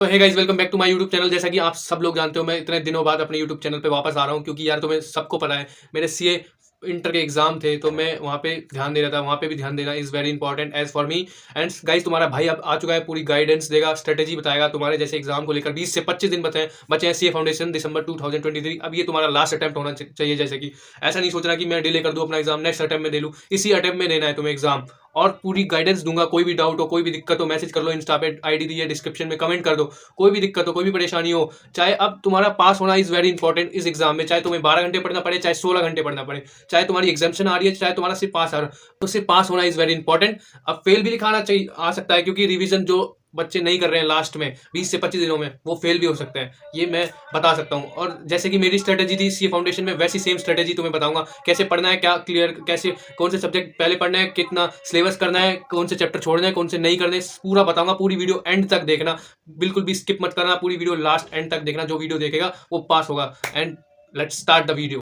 तो hey guys, welcome back to my YouTube channel. जैसा कि आप सब लोग जानते हो, मैं इतने दिनों बाद अपने यूट्यूब चैनल पे वापस आ रहा हूँ, क्योंकि यार तुम्हें सबको पता है मेरे सीए इंटर के एग्जाम थे, तो मैं वहाँ पे ध्यान दे रहा था। वहाँ पे भी ध्यान देना is very important as for me. And guys, तुम्हारा भाई अब आ चुका है, पूरी गाइडेंस देगा, स्ट्रेटेजी बताएगा तुम्हारे जैसे एग्जाम को लेकर। 20 से 25 दिन बचे हैं सीए फाउंडेशन दिसंबर 2023। अब ये तुम्हारा लास्ट अटेम्प्ट होना चाहिए। जैसे कि ऐसा नहीं सोचना कि मैं डिले कर दूँ अपना एग्जाम, नेक्स्ट अटेम्प्ट में दे लूँ। इसी अटेम्प्ट में देना है तुम्हें एग्जाम, और पूरी गाइडेंस दूंगा। कोई भी डाउट हो, कोई भी दिक्कत हो, मैसेज कर लो, इंस्टा पे आईडी दी है डिस्क्रिप्शन में, कमेंट कर दो। कोई भी दिक्कत हो, कोई भी परेशानी हो, चाहे अब तुम्हारा पास होना इज वेरी इंपॉर्टेंट इस एग्जाम में। चाहे तुम्हें 12 घंटे पढ़ना पड़े, चाहे 16 घंटे पढ़ना पड़े, चाहे तुम्हारी एग्जामेशन आ रही है, चाहे तुम्हारा सिर्फ पास आ रहा है, तो सिर्फ पास होना इज वेरी इंपॉर्टेंट। अब फेल भी लिखाना चाहिए आ सकता है, क्योंकि रिवीजन जो बच्चे नहीं कर रहे हैं लास्ट में 20 से 25 दिनों में, वो फेल भी हो सकते हैं, ये मैं बता सकता हूँ। और जैसे कि मेरी स्ट्रेटेजी थी सी फाउंडेशन में, वैसी सेम स्ट्रेटेजी तुम्हें बताऊंगा कैसे पढ़ना है, क्या क्लियर, कैसे कौन से सब्जेक्ट पहले पढ़ना है, कितना सिलेबस करना है, कौन से चैप्टर छोड़ना है, कौन से नहीं करने, पूरा बताऊंगा। पूरी वीडियो एंड तक देखना, बिल्कुल भी स्किप मत करना, पूरी वीडियो लास्ट एंड तक देखना। जो वीडियो देखेगा वो पास होगा। And let's start the video.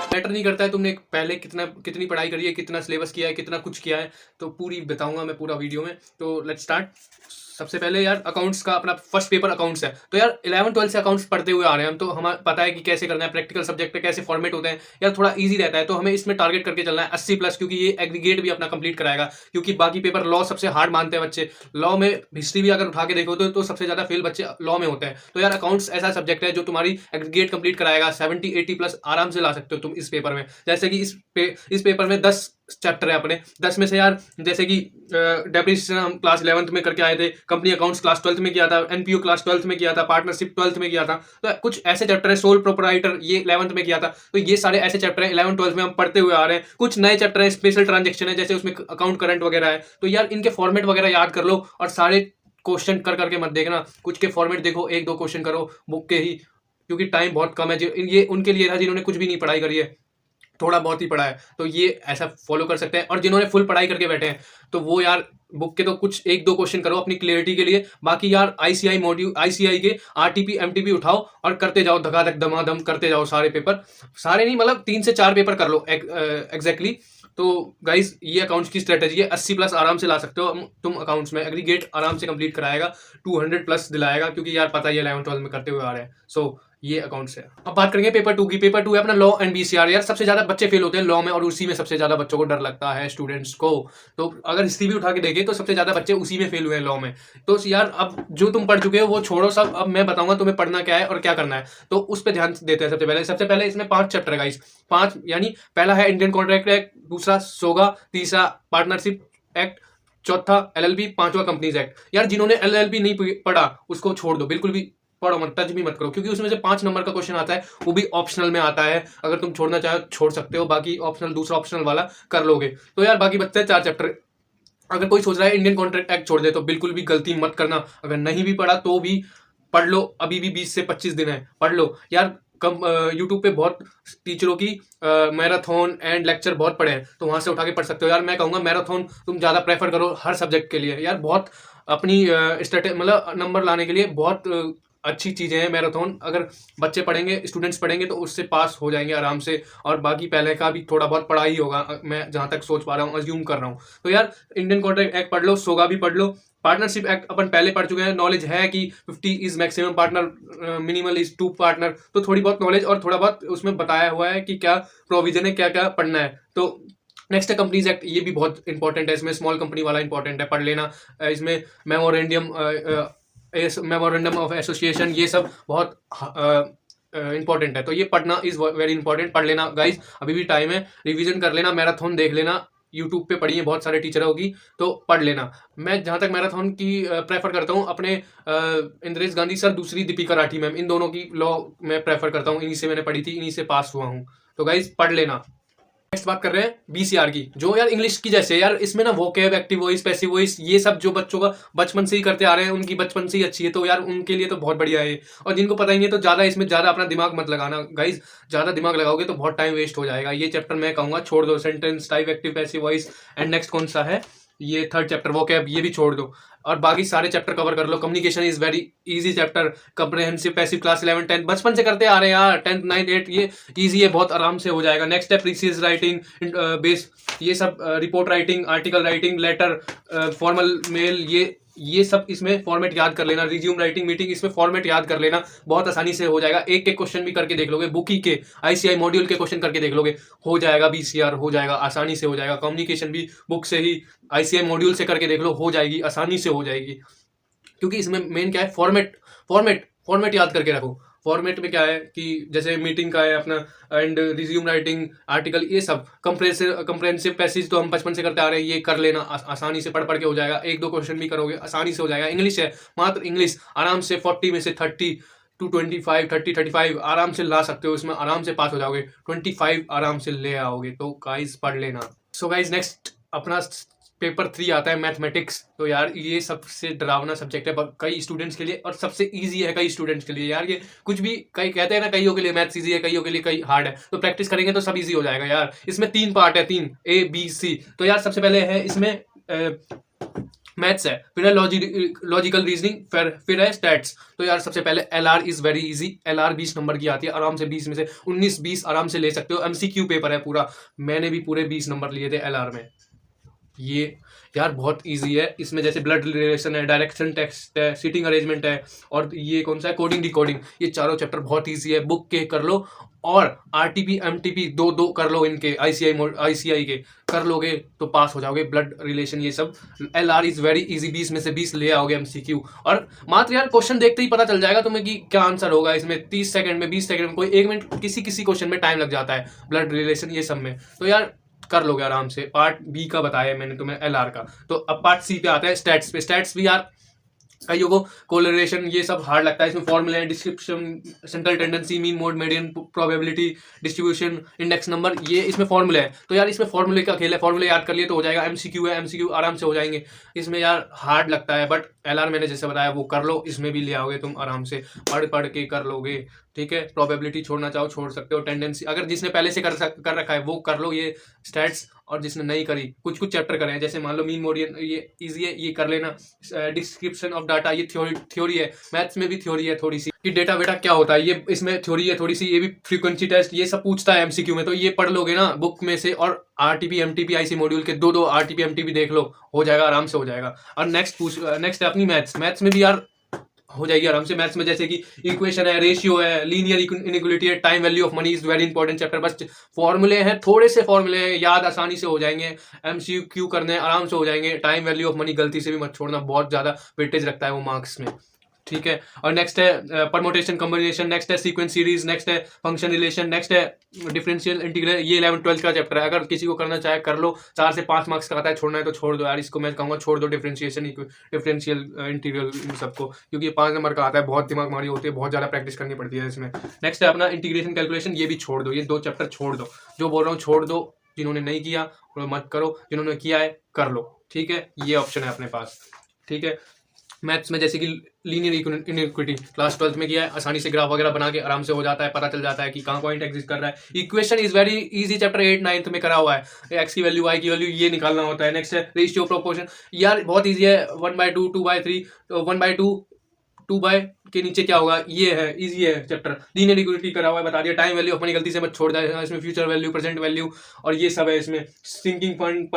Matter नहीं करता है तुमने पहले कितनी पढ़ाई करी है, कितना सिलेबस किया है, कितना कुछ किया है, तो पूरी बताऊंगा मैं पूरा वीडियो में। तो लेट्स स्टार्ट। सबसे पहले यार, अकाउंट्स का अपना फर्स्ट पेपर अकाउंट्स है। तो यार 11-12 से अकाउंट्स पढ़ते हुए आ रहे हैं हम, तो हमें पता है कि कैसे करना है, प्रैक्टिकल सब्जेक्ट पे कैसे फॉर्मेट होते हैं यार, थोड़ा इजी रहता है। तो हमें इसमें टारगेट करके चलना है 80+, क्योंकि ये एग्रीगेट भी अपना कंप्लीट कराएगा। क्योंकि बाकी पेपर लॉ सबसे हार्ड मानते हैं बच्चे। लॉ में हिस्ट्री भी अगर उठा के देखो तो सबसे ज्यादा फेल बच्चे लॉ में होते हैं। तो यार अकाउंट्स ऐसा सब्जेक्ट है जो तुम्हारी एग्रीगेट कंप्लीट कराएगा। 70-80+ आराम से ला सकते हो तुम इस पेपर में। जैसे कि इस पेपर में 10 चैप्टर है अपने। 10 में से यार, जैसे कि डेप्रिसिएशन हम क्लास 11th में करके आए थे, कंपनी अकाउंट्स क्लास 12th में किया था, एनपीओ क्लास 12th में किया था, पार्टनरशिप 12th में किया था। तो कुछ ऐसे चैप्टर है, सोल प्रोप्राइटर ये 11th में किया था। तो ये सारे ऐसे चैप्टर है 11-12 में हम पढ़ते हुए आ रहे हैं। कुछ नए चैप्टर है, स्पेशल ट्रांजेक्शन है, जैसे उसमें अकाउंट करंट वगैरह है। तो यार इनके फॉर्मेट वगैरह याद कर लो, और सारे क्वेश्चन कर करके मत देखना, कुछ के फॉर्मेट देखो, 1-2 क्वेश्चन करो बुक के ही, क्योंकि टाइम बहुत कम है। ये उनके लिए था जिन्होंने कुछ भी नहीं पढ़ाई करी है, थोड़ा बहुत ही पढ़ा है, तो ये ऐसा फॉलो कर सकते हैं। और जिन्होंने फुल पढ़ाई करके बैठे हैं, तो वो यार बुक के तो कुछ 1-2 क्वेश्चन करो अपनी क्लियरिटी के लिए। बाकी यार आईसीआई मॉड्यूल, आईसीआई के आरटीपी एमटीपी उठाओ और करते जाओ, धकाधक दमादम करते जाओ। सारे पेपर, सारे नहीं मतलब 3 से 4 पेपर कर लो एग्जैक्टली। तो गाइज, ये अकाउंट्स की स्ट्रेटेजी है। 80+ आराम से ला सकते हो तुम अकाउंट्स में। एग्रीगेट आराम से कंप्लीट कराएगा, 200+ दिलाएगा, क्योंकि यार पता ही है 11-12 में करते हुए आ रहे हैं। सो ये अकाउंट्स है। अब बात करेंगे पेपर 2 की। पेपर 2 है अपना लॉ एंड बीसीआर। यार सबसे ज्यादा बच्चे फेल होते हैं लॉ में, और उसी में सबसे ज्यादा बच्चों को डर लगता है, स्टूडेंट्स को। तो अगर हिस्ट्री भी उठा के देखें तो सबसे ज्यादा बच्चे उसी में फेल हुए हैं, लॉ में। तो यार अब जो तुम पढ़ चुके हो वो छोड़ो सब, अब मैं बताऊंगा तुम्हें पढ़ना क्या है और क्या करना है। तो उस पर ध्यान देते हैं। सबसे पहले इसमें 5 चैप्टर है गाइस। 5 यानी पहला है इंडियन कॉन्ट्रैक्ट एक्ट, दूसरा सोगा, तीसरा पार्टनरशिप एक्ट, चौथा एलएलबी, पांचवा कंपनीज एक्ट। यार जिन्होंने एलएलबी नहीं पढ़ा उसको छोड़ दो, बिल्कुल भी पढ़ो मत, टच भी मत करो, क्योंकि उसमें से 5 नंबर का क्वेश्चन आता है, वो भी ऑप्शनल में आता है। अगर तुम छोड़ना चाहो छोड़ सकते हो, बाकी ऑप्शनल, दूसरा ऑप्शनल वाला कर लोगे। तो यार बाकी बचते हैं 4 चैप्टर। अगर कोई सोच रहा है इंडियन कॉन्ट्रैक्ट एक्ट छोड़ दे, तो बिल्कुल भी गलती मत करना। अगर नहीं भी पढ़ा तो भी पढ़ लो, अभी भी 20 से 25 दिन है, पढ़ लो यार। कम यूट्यूब पे बहुत टीचरों की मैराथन एंड लेक्चर बहुत पढ़े हैं, तो वहां से उठा के पढ़ सकते हो। यार मैं कहूंगा मैराथन तुम ज्यादा प्रेफर करो हर सब्जेक्ट के लिए। यार बहुत अपनी मतलब नंबर लाने के लिए बहुत अच्छी चीजें हैं मैराथन। अगर बच्चे पढ़ेंगे, स्टूडेंट्स पढ़ेंगे, तो उससे पास हो जाएंगे आराम से। और बाकी पहले का भी थोड़ा बहुत पढ़ा ही होगा, मैं जहां तक सोच पा रहा हूँ, अज्यूम कर रहा हूँ। तो यार इंडियन कॉन्ट्रैक्ट एक्ट पढ़ लो, सोगा भी पढ़ लो, पार्टनरशिप एक्ट अपन पहले पढ़ चुके हैं, नॉलेज है कि 50 is maximum partner, minimal is 2 partner. तो थोड़ी बहुत नॉलेज और थोड़ा बहुत उसमें बताया हुआ है कि क्या प्रोविजन है, क्या क्या पढ़ना है। तो नेक्स्ट है कंपनीज एक्ट, ये भी बहुत इंपॉर्टेंट है। इसमें स्मॉल कंपनी वाला इंपॉर्टेंट है, पढ़ लेना। इसमें मेमोरेंडम ऑफ एसोसिएशन, ये सब बहुत इंपॉर्टेंट है। तो ये पढ़ना इज वेरी इंपॉर्टेंट, पढ़ लेना गाइज, अभी भी टाइम है। रिवीजन कर लेना, मैराथन देख लेना, यूट्यूब पे पढ़िए, बहुत सारे टीचर होगी, तो पढ़ लेना। मैं जहां तक मैराथन की प्रेफर करता हूँ, अपने इंद्रेश गांधी सर, दूसरी दीपिका राठी मैम, इन दोनों की लॉ मैं प्रेफर करता हूँ। इन्हीं से मैंने पढ़ी थी, इन्हीं से पास हुआ हूँ। तो गाइज पढ़ लेना। नेक्स्ट बात कर रहे हैं बीसीआर की, जो यार इंग्लिश की जैसे यार इसमें ना vocab, active voice, passive voice, ये सब जो बच्चों का बचपन से ही करते आ रहे हैं, उनकी बचपन से ही अच्छी है। तो यार उनके लिए तो बहुत बढ़िया है। और जिनको पता ही नहीं है, तो ज्यादा इसमें ज्यादा अपना दिमाग मत लगाना गाइज। ज्यादा दिमाग लगाओगे तो बहुत टाइम वेस्ट हो जाएगा। ये चैप्टर मैं कहूंगा छोड़ दो, sentence type, active, passive voice. And next कौन सा है, ये 3rd चैप्टर वोकैब, ये भी छोड़ दो। और बाकी सारे चैप्टर कवर कर लो। Communication is very easy chapter, comprehensive passive class 11 10 बचपन से करते आ रहे हैं यार, 10th 9th 8 ये इजी है, बहुत आराम से हो जाएगा। नेक्स्ट है प्रीसीज राइटिंग बेस, ये सब report writing, article writing, letter, formal mail, ये सब इसमें फॉर्मेट याद कर लेना। रिज्यूम राइटिंग, मीटिंग, इसमें फॉर्मेट याद कर लेना, बहुत आसानी से हो जाएगा। एक एक क्वेश्चन भी करके देख लोगे, बुकी के आईसीआई मॉड्यूल के क्वेश्चन करके देख लोगे, हो जाएगा। बीसीआर हो जाएगा, आसानी से हो जाएगा। कम्युनिकेशन भी बुक से ही आईसीआई मॉड्यूल से करके देख लो, हो जाएगी, आसानी से हो जाएगी। क्योंकि इसमें मेन क्या है, फॉर्मेट याद करके रखो। फॉर्मेट में क्या है कि जैसे मीटिंग का है अपना, एंड रिज्यूम राइटिंग, आर्टिकल, ये सब कंप्रेहेंसिव पैसेज तो हम बचपन से करते आ रहे हैं, ये कर लेना, आसानी से पढ़ के हो जाएगा। एक दो क्वेश्चन भी करोगे आसानी से हो जाएगा। इंग्लिश है, मात्र इंग्लिश आराम से 40 में से 30 to 25 30 35 आराम से ला सकते हो, इसमें आराम से पास हो जाओगे, 25 आराम से ले आओगे। तो गाइस पढ़ लेना। सो गाइस नेक्स्ट अपना पेपर 3 आता है मैथमेटिक्स। तो यार ये सबसे डरावना सब्जेक्ट है कई स्टूडेंट्स के लिए, और सबसे इजी है कई स्टूडेंट्स के लिए। यार ये कुछ भी कई कहते हैं ना, कईयों के लिए मैथ्स इजी है, कईयों के लिए कई हार्ड है, तो प्रैक्टिस करेंगे तो सब इजी हो जाएगा यार। इसमें 3 पार्ट है, 3 ABC। तो यार सबसे पहले है इसमें मैथ्स है, फिर है लॉजिकल रीजनिंग, फिर है स्टैट्स। तो यार सबसे पहले LR is very easy. LR 20 number की आती है, आराम से 20 में से 19-20 आराम से ले सकते हो। MCQ पेपर है पूरा, मैंने भी पूरे 20 नंबर लिए थे LR में। ये यार बहुत इजी है। इसमें जैसे ब्लड रिलेशन है, डायरेक्शन टेक्स्ट है, सीटिंग अरेंजमेंट है, और ये कौन सा है, कोडिंग डिकोडिंग। ये चारों चैप्टर बहुत इजी है, बुक के कर लो, और RTP MTP दो कर लो इनके, ICI के कर लोगे तो पास हो जाओगे। ब्लड रिलेशन ये सब, LR इज वेरी इजी, 20 में से 20 ले आओगे MCQ। और मात्र यार क्वेश्चन देखते ही पता चल जाएगा तुम्हें कि क्या आंसर होगा इसमें। 30 सेकंड में, 20 सेकंड में, कोई 1 मिनट किसी क्वेश्चन में टाइम लग जाता है ब्लड रिलेशन ये सब में। तो यार कर लोगे आराम से। पार्ट बी का बताया मैंने तुम्हें LR का। तो अब पार्ट सी पे आता है स्टैट्स पे। स्टैट्स भी यार कईयों को कोरिलेशन ये सब हार्ड लगता है। इसमें फॉर्मूले हैं, description, central tendency, mean mode, median, probability, distribution, index number, ये इसमें फॉर्मूले है। तो यार इसमें फॉर्मूले का खेल है, फॉर्मूले याद कर लिए तो हो जाएगा। MCQ है, MCQ आराम से हो जाएंगे। इसमें यार हार्ड लगता है, बट LR मैंने जैसे बताया वो कर लो, इसमें भी ले आओगे तुम आराम से, पढ़ के कर लोगे। ठीक है, प्रोबेबिलिटी छोड़ना चाहो छोड़ सकते हो, टेंडेंसी अगर जिसने पहले से कर रखा है वो कर लो ये स्टैट्स, और जिसने नहीं करी, कुछ चैप्टर करे हैं जैसे मान लो मीन मोडियन, ये इजी है, ये कर लेना। डिस्क्रिप्शन ऑफ डाटा, ये थ्योरी है, मैथ्स में भी थ्योरी है थोड़ी सी कि डेटा वेटा क्या होता है, ये इसमें थ्योरी है थोड़ी सी। ये भी फ्रीक्वेंसी टेस्ट ये सब पूछता है MCQ में, तो ये पढ़ लोगे ना बुक में से। और RTP MTP IC मॉड्यूल के दो RTP MTP देख लो, हो जाएगा, आराम से हो जाएगा। और नेक्स्ट है अपनी मैथ्स में भी यार हो जाएगी आराम से। मैथ्स में जैसे कि इक्वेशन है, रेशियो है, लीनियर इनइक्वालिटी है, time value of money is very important chapter. बस फॉर्मूले हैं, थोड़े से फॉर्मूले हैं, याद आसानी से हो जाएंगे। MCQ करने आराम से हो जाएंगे। टाइम वैल्यू ऑफ मनी गलती से भी मत छोड़ना, बहुत ज्यादा वेटेज रखता है वो मार्क्स में। ठीक है, और नेक्स्ट है परमोटेशन कॉम्बिनेशन, नेक्स्ट है सीक्वेंस सीरीज, नेक्स्ट है फंक्शन रिलेशन, नेक्स्ट है डिफरेंशियल इंटीग्रल। ये 11th 12th का चैप्टर है, अगर किसी को करना चाहे कर लो। 4 से 5 मार्क्स का आता है, छोड़ना है तो छोड़ दो यार, इसको मैं कहूँगा छोड़ दो। डिफरेंशियल इंटीग्रल इन सबको, क्योंकि ये 5 नंबर का आता है, बहुत दिमाग मारी होती है, बहुत ज़्यादा प्रैक्टिस करनी पड़ती है इसमें। नेक्स्ट है अपना इंटीग्रेशन कैलकुलेशन, ये भी छोड़ दो, ये 2 चैप्टर छोड़ दो। जो बोल रहा हूँ छोड़ दो, जिन्होंने नहीं किया मत करो, जिन्होंने किया है कर लो। ठीक है, ये ऑप्शन है अपने पास। ठीक है, मैथ्स में जैसे कि लीनियर इनइक्वालिटी क्लास 12th में किया है, आसानी से ग्राफ वगैरह बना के आराम से हो जाता है, पता चल जाता है कि कहाँ पॉइंट एग्जिस्ट कर रहा है। Equation is very easy, chapter 8 9th में करा हुआ है। एक्स की वैल्यू, वाई की वैल्यू, ये निकालना होता है। नेक्स्ट है रेशियो प्रोपोर्शन, यार बहुत ईजी है। 1/2 2/3, 1/2 2 बाय के नीचे क्या होगा, ये है, इजी है चैप्टर। लीनियर इक्वालिटी करा हुआ है, बता दिया। टाइम वैल्यू अपनी गलती से मत छोड़ जाए, इसमें फ्यूचर वैल्यू, प्रेजेंट वैल्यू, और ये सब है इसमें। Sinking fund,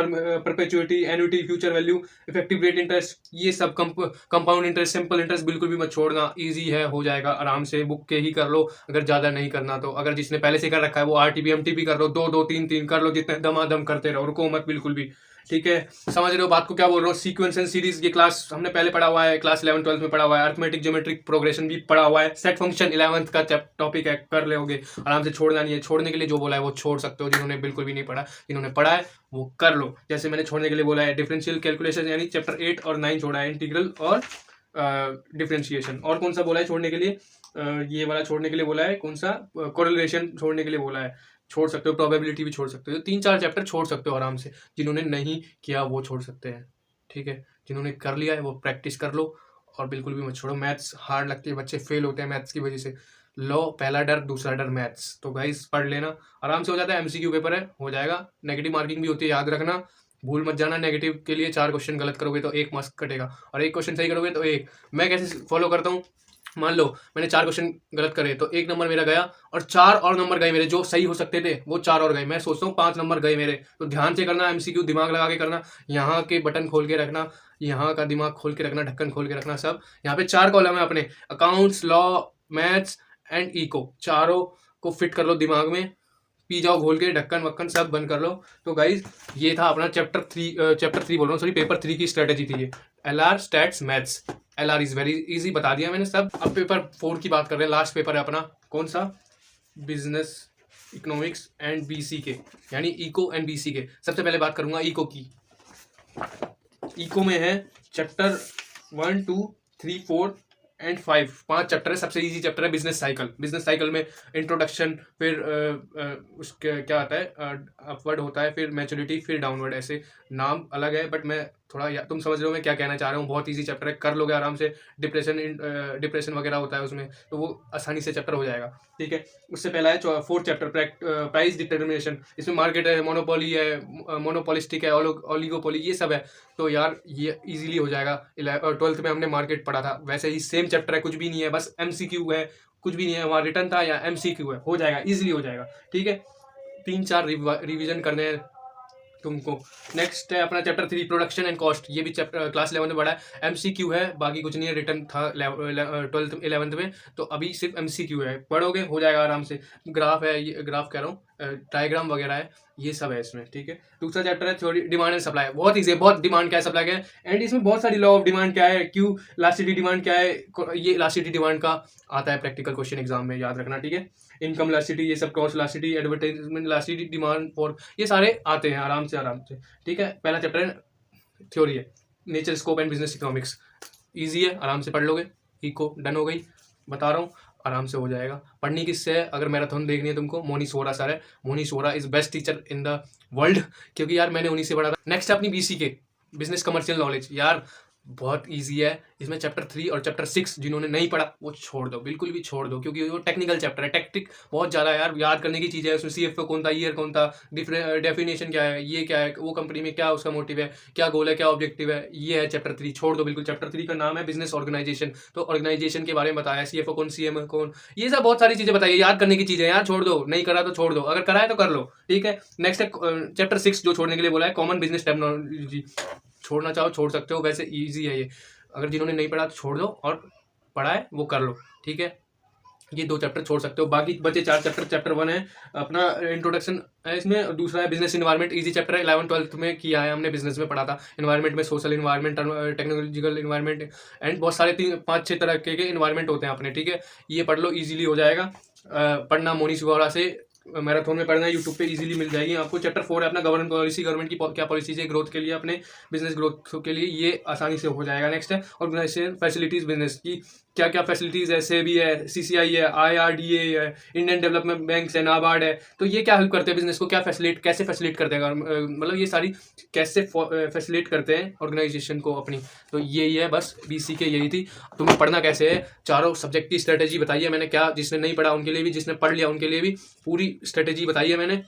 perpetuity, annuity, future value, effective rate interest, ये सब। कंपाउंड इंटरेस्ट, सिंपल इंटरेस्ट बिल्कुल भी मत छोड़ना, इजी है, हो जाएगा आराम से। बुक के ही कर लो अगर ज़्यादा नहीं करना तो। अगर जिसने पहले से कर रखा है वो RTP MTP कर लो, 2 3 3 कर लो, जितने दमादम करते रहो, रुको मत बिल्कुल भी। ठीक है, समझ रहे हो बात को क्या बोल रहा हूँ। सीक्वेंस एंड सीरीज ये क्लास हमने पहले पढ़ा हुआ है, क्लास 11 12 में पढ़ा हुआ है। अर्थमेटिक ज्योमेट्रिक प्रोग्रेशन भी पढ़ा हुआ है। सेट फंक्शन 11th का टॉपिक है, कर लोगे आराम से, छोड़ना नहीं है। छोड़ने के लिए जो बोला है वो छोड़ सकते हो, जिन्होंने बिल्कुल भी नहीं पढ़ा, जिन्होंने पढ़ा है वो कर लो। जैसे मैंने छोड़ने के लिए बोला है डिफरेंशियल कैलकुलेशन, यानी चैप्टर 8 और 9 छोड़ा है, इंटीग्रल और डिफरेंशिएशन। और कौन सा बोला है छोड़ने के लिए, ये वाला छोड़ने के लिए बोला है, कौन सा, कोरिलेशन छोड़ने के लिए बोला है, छोड़ सकते हो। प्रोबेबिलिटी भी छोड़ सकते हो। 3-4 चैप्टर छोड़ सकते हो आराम से, जिन्होंने नहीं किया वो छोड़ सकते हैं। ठीक है, जिन्होंने कर लिया है वो प्रैक्टिस कर लो, और बिल्कुल भी मत छोड़ो। मैथ्स हार्ड लगती है, बच्चे फेल होते हैं मैथ्स की वजह से। लो, पहला डर, दूसरा डर मैथ्स। तो गाइस पढ़ लेना, आराम से हो जाता है। MCQ पेपर है, हो जाएगा। नेगेटिव मार्किंग भी होती है, याद रखना। भूल मत जाना, नेगेटिव के लिए 4 क्वेश्चन गलत करोगे तो 1 मार्क्स कटेगा, और 1 क्वेश्चन सही करोगे तो 1। मैं कैसे फॉलो करता हूँ, मान लो मैंने 4 क्वेश्चन गलत करे तो 1 नंबर मेरा गया, और 4 और नंबर गए मेरे जो सही हो सकते थे, वो 4 और गए। मैं सोचता हूँ 5 नंबर गए मेरे। तो ध्यान से करना, एमसीक्यू दिमाग लगा के करना, यहाँ के बटन खोल के रखना, यहाँ का दिमाग खोल के रखना, ढक्कन खोल के रखना सब। यहाँ पे 4 कॉलम है अपने, accounts, law, maths and eco, चारों को फिट कर लो दिमाग में, पी जाओ घोल के, ढक्कन वक्कन सब बंद कर लो। तो गाइज ये था अपना चैप्टर 3 बोल रहा हूँ, सॉरी पेपर 3 की स्ट्रेटेजी थी ये, LR stats maths. LR is very easy, बता दिया मैंने सब। अब पेपर 4 की बात कर रहे हैं, लास्ट पेपर है अपना, कौन सा, बिजनेस इकोनॉमिक्स एंड बीसी के, यानी इको एंड बीसी के। सबसे पहले बात करूंगा इको की। इको में है चैप्टर 1, 2, 3, 4 एंड 5, 5 चैप्टर है। सबसे इजी चैप्टर है बिजनेस साइकिल। बिजनेस साइकिल में इंट्रोडक्शन, फिर उसके क्या आता है, अपवर्ड होता है, फिर मैच्योरिटी, फिर डाउनवर्ड, ऐसे नाम अलग है, बट मैं थोड़ा तुम समझ रहे हो मैं क्या कहना चाह रहा हूँ। बहुत इजी चैप्टर है, कर लोगे आराम से। डिप्रेशन वगैरह होता है उसमें, तो वो आसानी से चैप्टर हो जाएगा, ठीक है। उससे पहला है 4th चैप्टर, प्राइस डिटर्मिनेशन। इसमें मार्केट है, मोनोपोली है, मोनोपोलिस्टिक है, ओलिगोपोली, ये सब है। तो यार ये इजीली हो जाएगा। 12th में हमने मार्केट पढ़ा था, वैसे ही सेम चैप्टर है, कुछ भी नहीं है, बस MCQ है, कुछ भी नहीं है। वहाँ रिटर्न था या MCQ है, हो जाएगा, इजीली हो जाएगा, ठीक है। 3-4 रिवीजन करने हैं तुमको। नेक्स्ट है अपना चैप्टर 3 प्रोडक्शन एंड कॉस्ट। ये भी चैप्टर क्लास 11 में पढ़ा है, MCQ है, बाकी कुछ नहीं है। रिटर्न था 12th 11th में, तो अभी सिर्फ MCQ है, पढ़ोगे हो जाएगा आराम से। ग्राफ है, ये ग्राफ कह रहा हूँ, डायग्राम वगैरह है, ये सब है इसमें, ठीक है। दूसरा चैप्टर है थ्योरी डिमांड एंड सप्लाई। बहुत ईजी है, बहुत डिमांड क्या है, सप्लाई क्या है, एंड इसमें बहुत सारी लॉ ऑफ डिमांड क्या है, क्यू इलास्टिसिटी डिमांड क्या है, ये इलास्टिसिटी डिमांड का आता है प्रैक्टिकल क्वेश्चन एग्जाम में, याद रखना, ठीक है। इनकम इलास्टिसिटी, ये सब, cost elasticity, advertisement elasticity, demand for, ये सारे आते हैं आराम से, ठीक है। पहला चैप्टर है थ्योरी है, nature, scope and business economics. Easy है, आराम से पढ़ लोगे। इको डन हो गई, बता रहा हूँ, आराम से हो जाएगा। पढ़नी किससे है, अगर मैराथन देखनी है तुमको, मोनीश वोरा सर है। Monish Vora is best teacher in the world, क्योंकि यार मैंने उन्हीं से पढ़ा था। नेक्स्ट है अपनी BC के, बिजनेस कमर्शियल नॉलेज। यार बहुत इजी है, इसमें चैप्टर 3 और चैप्टर 6 जिन्होंने नहीं पढ़ा वो छोड़ दो, बिल्कुल भी छोड़ दो, क्योंकि वो टेक्निकल चैप्टर है। टेक्टिक बहुत ज़्यादा यार, याद करने की चीज़ है उसमें। CFO कौन था, ईयर कौन था, डेफिनेशन क्या है, ये क्या है, वो कंपनी में क्या उसका मोटिव है, क्या गोल है, क्या ऑब्जेक्टिव है, ये है चैप्टर 3, छोड़ दो बिल्कुल। चैप्टर 3 का नाम है बिजनेस ऑर्गेनाइजेशन, तो ऑर्गेनाइजेशन के बारे में बताया, CFO कौन, CM कौन, ये सब बहुत सारी चीज़ें बताइए, याद करने की चीज़ें यार, छोड़ दो। नहीं करा तो छोड़ दो, अगर करा है तो कर लो, ठीक है। नेक्स्ट है चैप्टर 6, जो छोड़ने के लिए बोला है, कॉमन बिजनेस टेक्नोलॉजी। छोड़ना चाहो छोड़ सकते हो, वैसे ईजी है ये। अगर जिन्होंने नहीं पढ़ा तो छोड़ दो, और पढ़ा है वो कर लो, ठीक है। ये 2 चैप्टर छोड़ सकते हो, बाकी बचे 4 चैप्टर। चैप्टर 1 है अपना इंट्रोडक्शन है इसमें, दूसरा है बिजनेस इन्वायरमेंट, इजी चैप्टर है, 11th 12th में किया है हमने, बिजनेस में पढ़ा था। इन्वायरमेंट में social environment, technological environment, and बहुत सारे 3-5-6 तरह के इन्वायरमेंट होते हैं अपने, ठीक है। ये पढ़ लो, ईजिली हो जाएगा। पढ़ना मोनीश वोरा से, मैराथन में पढ़ना है, यूट्यूब पे इजीली मिल जाएगी आपको। चैप्टर 4 है अपना गवर्नमेंट पॉलिसी, गवर्नमेंट की क्या पॉलिसीज है ग्रोथ के लिए, अपने बिजनेस ग्रोथ के लिए, ये आसानी से हो जाएगा। नेक्स्ट है ऑर्गेनाइजेशन फैसिलिटीज बिजनेस की, क्या क्या फैसिलिटीज है, SEBI है, CCI है, IRDA है, इंडियन डेवलपमेंट बैंक है, नाबार्ड है, तो ये क्या हेल्प करते हैं बिजनेस को, क्या कैसे फैसिलिटेट करते हैं, मतलब ये सारी कैसे फैसिलिटेट करते हैं ऑर्गेनाइजेशन को अपनी। तो यही है बस, BC के यही थी। तुम्हें पढ़ना कैसे है, चारों सब्जेक्ट की स्ट्रेटेजी बताइए मैंने, क्या जिसने नहीं पढ़ा उनके लिए भी, जिसने पढ़ लिया उनके लिए भी, पूरी स्ट्रेटेजी बताई है मैंने।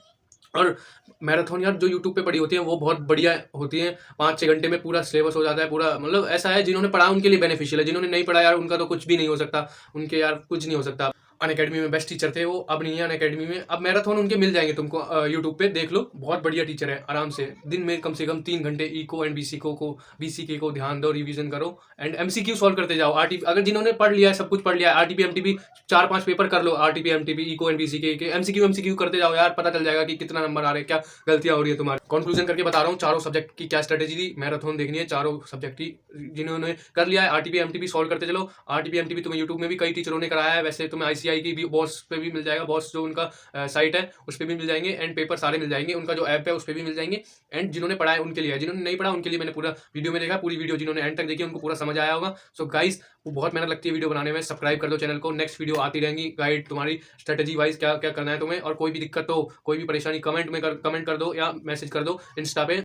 और मैराथन यार जो यूट्यूब पे पढ़ी होती है वो बहुत बढ़िया होती है, 5-6 घंटे में पूरा सिलेबस हो जाता है पूरा। मतलब ऐसा है, जिन्होंने पढ़ा उनके लिए बेनिफिशियल है, जिन्होंने नहीं पढ़ा यार उनका तो कुछ भी नहीं हो सकता, उनके यार कुछ नहीं हो सकता। अनअकैडमी में बेस्ट टीचर थे वो, अब नहीं है अनअकैडमी में। अब मैराथन उनके मिल जाएंगे तुमको यूट्यूब पे, देख लो, बहुत बढ़िया टीचर है। आराम से दिन में कम से कम 3 घंटे इको एंड BC को ध्यान दो, रिवीजन करो, एंड MCQ सॉल्व करते जाओ। RTP अगर जिन्होंने पढ़ लिया है, सब कुछ पढ़ लिया है, RTP MTP 4-5 पेपर कर लो, RTP MTP eco and BC के MCQ करते जाओ यार, पता चल जाएगा कि कितना नंबर आ रहे हैं, क्या गलतियां हो रही है तुम्हारी। कंक्लूजन करके बता रहा हूँ, चारों सब्जेक्ट की क्या स्ट्रेटेजी थी। मैराथन देखनी है, चारों सब्जेक्ट की जिन्होंने कर लिया है, RTP MTP सॉल्व करते चलो। RTP MTP तुम्हें यूट्यूब में भी कई टीचरों ने कराया है, वैसे तुम्हें ICI की भी बॉस पे भी मिल जाएगा, बॉस जो उनका साइट है उस पर भी मिल जाएंगे, एंड पेपर सारे मिल जाएंगे, उनका जो ऐप है उस पर भी मिल जाएंगे। एंड जिन्होंने पढ़ा है उनके लिए, जिन्होंने नहीं पढ़ा उनके लिए मैंने पूरा वीडियो में देखा, पूरी वीडियो जिन्होंने एंड तक देखी उनको पूरा समझ आया होगा। सो गाइस, वो बहुत मेहनत लगती है वीडियो बनाने में, सब्सक्राइब कर दो चैनल को, नेक्स्ट वीडियो आती रहेंगी, गाइड तुम्हारी स्ट्रेटेजी वाइज क्या क्या करना है तुम्हें। और कोई भी दिक्कत हो, कोई भी परेशानी, कमेंट कर दो या मैसेज कर दो इंस्टा पे।